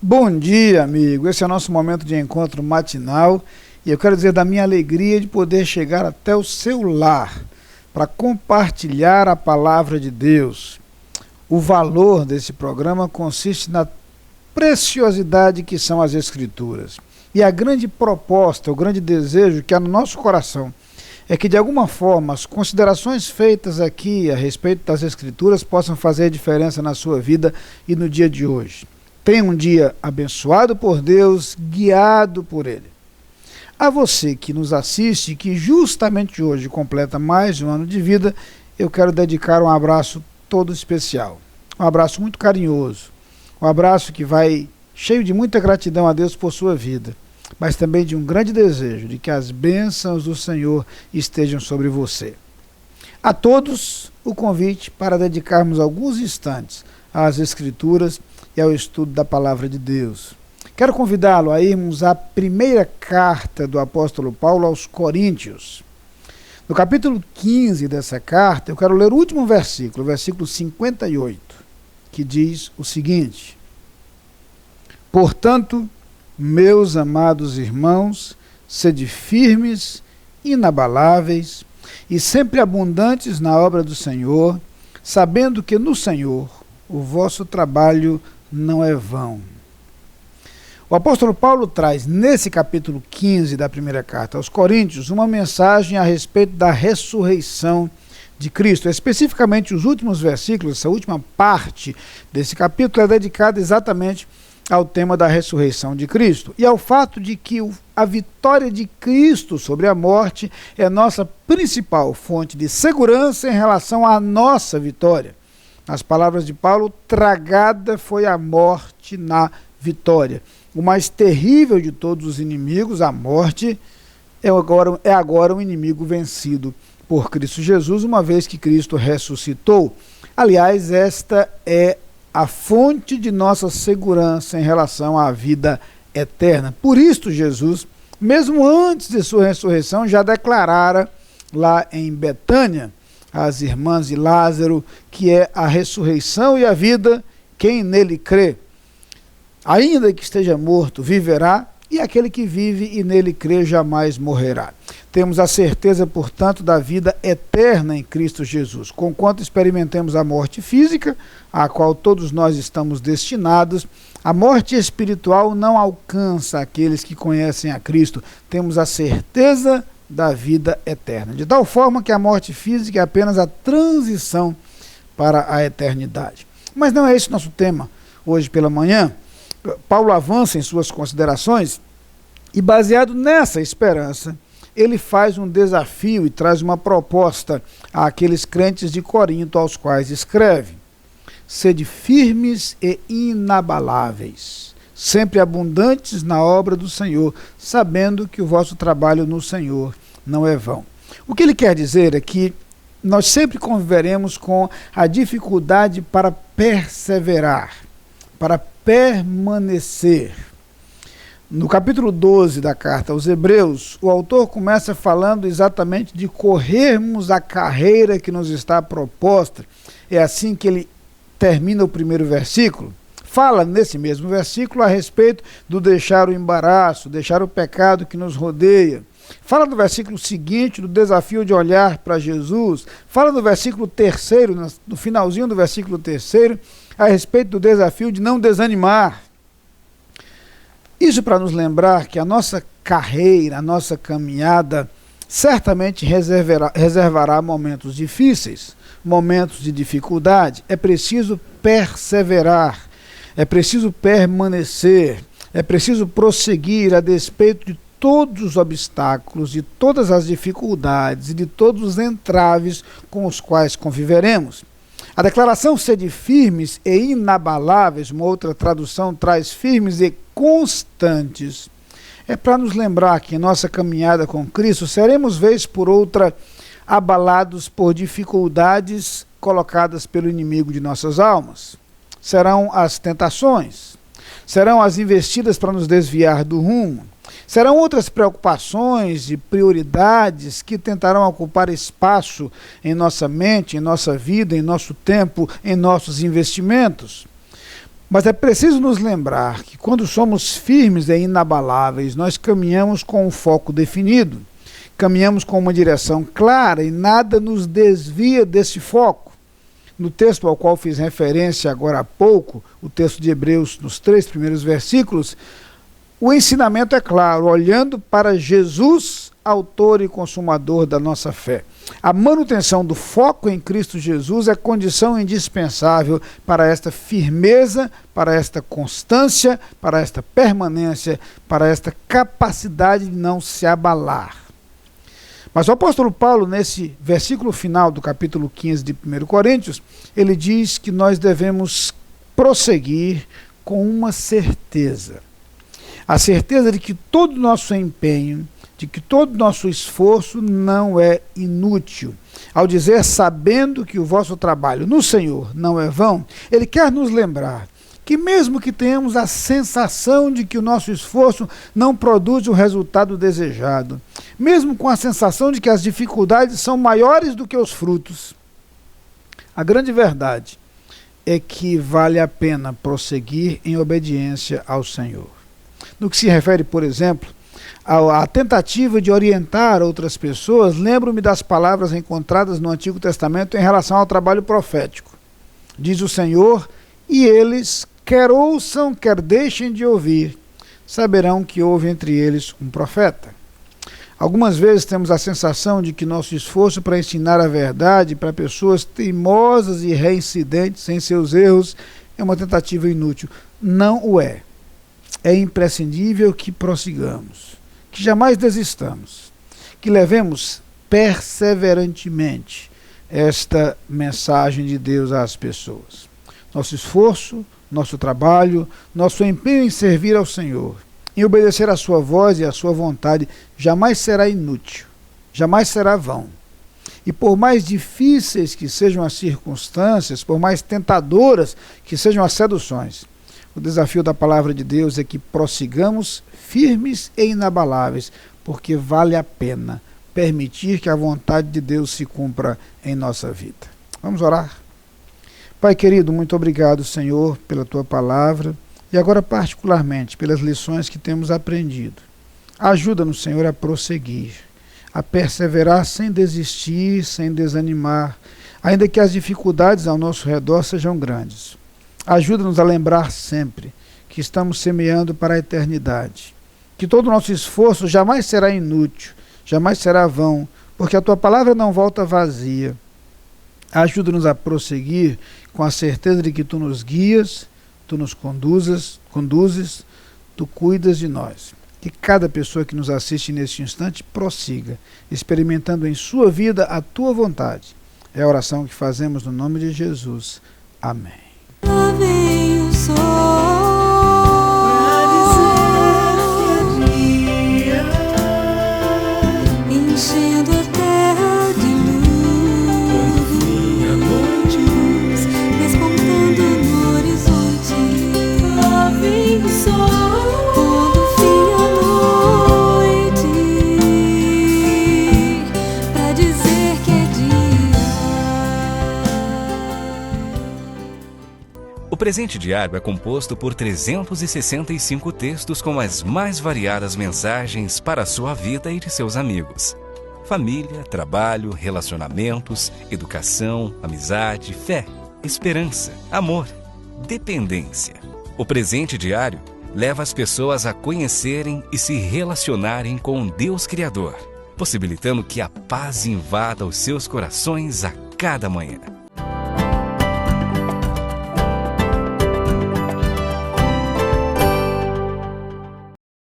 Bom dia, amigo. Esse é o nosso momento de encontro matinal e eu quero dizer da minha alegria de poder chegar até o seu lar para compartilhar a palavra de Deus. O valor desse programa consiste na preciosidade que são as Escrituras. E a grande proposta, o grande desejo que há no nosso coração é que, de alguma forma, as considerações feitas aqui a respeito das Escrituras possam fazer diferença na sua vida e no dia de hoje. Tenha um dia abençoado por Deus, guiado por Ele. A você que nos assiste, que justamente hoje completa mais um ano de vida, eu quero dedicar um abraço todo especial. Um abraço muito carinhoso. Um abraço que vai cheio de muita gratidão a Deus por sua vida, mas também de um grande desejo de que as bênçãos do Senhor estejam sobre você. A todos, o convite para dedicarmos alguns instantes às Escrituras e ao estudo da Palavra de Deus. Quero convidá-lo a irmos à primeira carta do apóstolo Paulo aos Coríntios. No capítulo 15 dessa carta, eu quero ler o último versículo, o versículo 58, que diz o seguinte: Portanto, meus amados irmãos, sede firmes, inabaláveis e sempre abundantes na obra do Senhor, sabendo que no Senhor o vosso trabalho não é vão. O apóstolo Paulo traz nesse capítulo 15 da primeira carta aos Coríntios uma mensagem a respeito da ressurreição de Cristo. Especificamente os últimos versículos, essa última parte desse capítulo é dedicada exatamente ao tema da ressurreição de Cristo e ao fato de que a vitória de Cristo sobre a morte é nossa principal fonte de segurança em relação à nossa vitória. Nas palavras de Paulo, tragada foi a morte na vitória. O mais terrível de todos os inimigos, a morte, é agora um inimigo vencido por Cristo Jesus, uma vez que Cristo ressuscitou. Aliás, esta é a fonte de nossa segurança em relação à vida eterna. Por isso, Jesus, mesmo antes de sua ressurreição, já declarara lá em Betânia às irmãs de Lázaro que é a ressurreição e a vida, quem nele crê, ainda que esteja morto, viverá, e aquele que vive e nele crê jamais morrerá. Temos a certeza, portanto, da vida eterna em Cristo Jesus. Conquanto experimentemos a morte física, à qual todos nós estamos destinados, a morte espiritual não alcança aqueles que conhecem a Cristo. Temos a certeza da vida eterna. De tal forma que a morte física é apenas a transição para a eternidade. Mas não é esse nosso tema hoje pela manhã. Paulo avança em suas considerações e, baseado nessa esperança, ele faz um desafio e traz uma proposta àqueles crentes de Corinto aos quais escreve: sede firmes e inabaláveis, sempre abundantes na obra do Senhor, sabendo que o vosso trabalho no Senhor não é vão. O que ele quer dizer é que nós sempre conviveremos com a dificuldade para perseverar, para permanecer. No capítulo 12 da carta aos Hebreus, o autor começa falando exatamente de corrermos a carreira que nos está proposta. É assim que ele termina o primeiro versículo. Fala nesse mesmo versículo a respeito do deixar o embaraço, deixar o pecado que nos rodeia. Fala no versículo seguinte do desafio de olhar para Jesus. Fala no versículo 3º, no finalzinho do versículo 3º, a respeito do desafio de não desanimar. Isso para nos lembrar que a nossa carreira, a nossa caminhada, certamente reservará momentos difíceis, momentos de dificuldade. É preciso perseverar, é preciso permanecer, é preciso prosseguir a despeito de todos os obstáculos, de todas as dificuldades e de todos os entraves com os quais conviveremos. A declaração sede firmes e inabaláveis, uma outra tradução traz firmes e constantes, é para nos lembrar que em nossa caminhada com Cristo seremos vez por outra abalados por dificuldades colocadas pelo inimigo de nossas almas. Serão as tentações, serão as investidas para nos desviar do rumo, serão outras preocupações e prioridades que tentarão ocupar espaço em nossa mente, em nossa vida, em nosso tempo, em nossos investimentos. Mas é preciso nos lembrar que quando somos firmes e inabaláveis, nós caminhamos com um foco definido, caminhamos com uma direção clara e nada nos desvia desse foco. No texto ao qual fiz referência agora há pouco, o texto de Hebreus, nos 3 primeiros versículos, o ensinamento é claro, olhando para Jesus, autor e consumador da nossa fé. A manutenção do foco em Cristo Jesus é condição indispensável para esta firmeza, para esta constância, para esta permanência, para esta capacidade de não se abalar. Mas o apóstolo Paulo, nesse versículo final do capítulo 15 de 1 Coríntios, ele diz que nós devemos prosseguir com uma certeza. A certeza de que todo o nosso empenho, de que todo o nosso esforço não é inútil. Ao dizer, sabendo que o vosso trabalho no Senhor não é vão, ele quer nos lembrar que mesmo que tenhamos a sensação de que o nosso esforço não produz o resultado desejado, mesmo com a sensação de que as dificuldades são maiores do que os frutos, a grande verdade é que vale a pena prosseguir em obediência ao Senhor. No que se refere, por exemplo, à tentativa de orientar outras pessoas, lembro-me das palavras encontradas no Antigo Testamento em relação ao trabalho profético. Diz o Senhor, e eles, quer ouçam, quer deixem de ouvir, saberão que houve entre eles um profeta. Algumas vezes temos a sensação de que nosso esforço para ensinar a verdade para pessoas teimosas e reincidentes em seus erros é uma tentativa inútil. Não o é. É imprescindível que prossigamos, que jamais desistamos, que levemos perseverantemente esta mensagem de Deus às pessoas. Nosso esforço, nosso trabalho, nosso empenho em servir ao Senhor, em obedecer à sua voz e à sua vontade, jamais será inútil, jamais será vão. E por mais difíceis que sejam as circunstâncias, por mais tentadoras que sejam as seduções, o desafio da palavra de Deus é que prossigamos firmes e inabaláveis, porque vale a pena permitir que a vontade de Deus se cumpra em nossa vida. Vamos orar? Pai querido, muito obrigado, Senhor, pela Tua palavra e agora particularmente pelas lições que temos aprendido. Ajuda-nos, Senhor, a prosseguir, a perseverar sem desistir, sem desanimar, ainda que as dificuldades ao nosso redor sejam grandes. Ajuda-nos a lembrar sempre que estamos semeando para a eternidade, que todo o nosso esforço jamais será inútil, jamais será vão, porque a Tua palavra não volta vazia. Ajuda-nos a prosseguir com a certeza de que Tu nos guias, Tu nos conduzes, Tu cuidas de nós. Que cada pessoa que nos assiste neste instante prossiga, experimentando em sua vida a Tua vontade. É a oração que fazemos no nome de Jesus. Amém. Lá vem o sol pra dizer que é dia, enchendo a terra de luz, quando vinha a noite, despontando no horizonte. Lá vem o sol quando vinha a noite, pra dizer que é dia. O presente diário é composto por 365 textos com as mais variadas mensagens para a sua vida e de seus amigos. Família, trabalho, relacionamentos, educação, amizade, fé, esperança, amor, dependência. O presente diário leva as pessoas a conhecerem e se relacionarem com Deus Criador, possibilitando que a paz invada os seus corações a cada manhã.